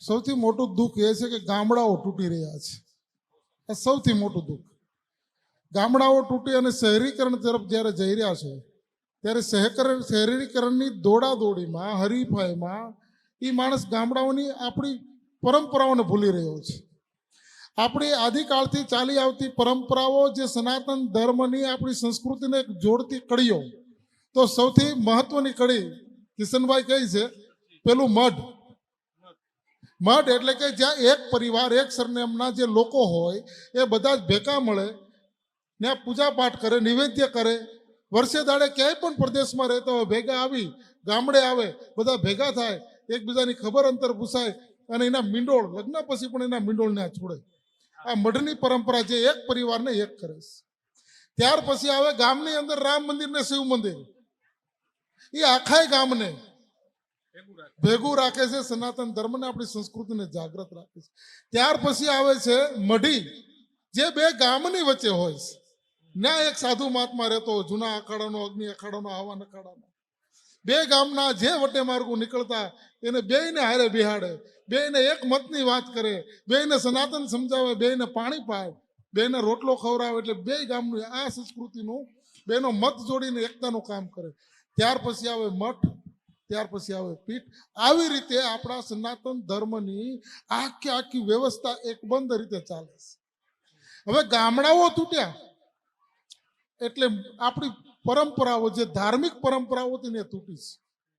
સૌથી મોટું દુઃખ એ છે કે ગામડાઓ તૂટી રહ્યા છે. એ સૌથી મોટું દુઃખ. ગામડાઓ તૂટી અને શહેરીકરણ તરફ જ્યારે જઈ રહ્યા છે ત્યારે શહેરીકરણની દોડાદોડીમાં, હરીફાઈમાં એ માણસ ગામડાઓની આપણી પરંપરાઓને ભૂલી રહ્યો છે. આપણી આદિકાળથી ચાલી આવતી પરંપરાઓ, જે સનાતન ધર્મની આપણી સંસ્કૃતિને એક જોડતી કડીઓ, તો સૌથી મહત્વની કડી કિશનભાઈ કઈ છે? પેલું મઢ. મઢ એટલે કે જ્યાં એક પરિવાર, એક સરનેમના જે લોકો હોય એ બધા જ ભેગા મળે, ત્યાં પૂજા પાઠ કરે, નિવેદ્ય કરે. વર્ષે દાડે ક્યાંય પણ પ્રદેશમાં રહેતા હોય ભેગા આવી ગામડે આવે, બધા ભેગા થાય, એકબીજાની ખબર અંતર પૂછાય અને એના મીંડોળ, લગ્ન પછી પણ એના મીંડોળને છોડે. આ મઢની પરંપરા જે એક પરિવારને એક કરે છે. ત્યાર પછી આવે ગામની અંદર રામ મંદિર ને શિવ મંદિર. એ આખા ગામને ભેગું રાખે છે, સનાતન ધર્મને, આપણી સંસ્કૃતિને જાગૃત રાખે છે. ત્યાર પછી આવે છે મઢી, જે બે ગામની વચ્ચે હોય છે. ત્યાં એક સાધુ મહાત્મા રહેતો હોય, જૂના અખાડાનો, અગ્નિ અખાડાનો, આવાન અખાડાનો. બે ગામના જે વટે માર્ગો નીકળતા એને બેયને હારે બિહાડે, બેયને એક મતની વાત કરે, બેયને સનાતન સમજાવે, બેયને પાણી પાય, બેયને રોટલો ખવડાવે. એટલે બે ગામનું આ સંસ્કૃતિનું બેનો મત જોડીને એકતાનું કામ કરે. ત્યાર પછી આવે મઠ, ત્યાર પછી આવે પીઠ. આવી રીતે આપણા સનાતન ધર્મની આખી વ્યવસ્થા એકબંધ રીતે ચાલે છે. હવે ગામડાઓ તૂટ્યા એટલે આપણી પરંપરાઓ, જે ધાર્મિક પરંપરાઓ હતી ને તૂટી છે.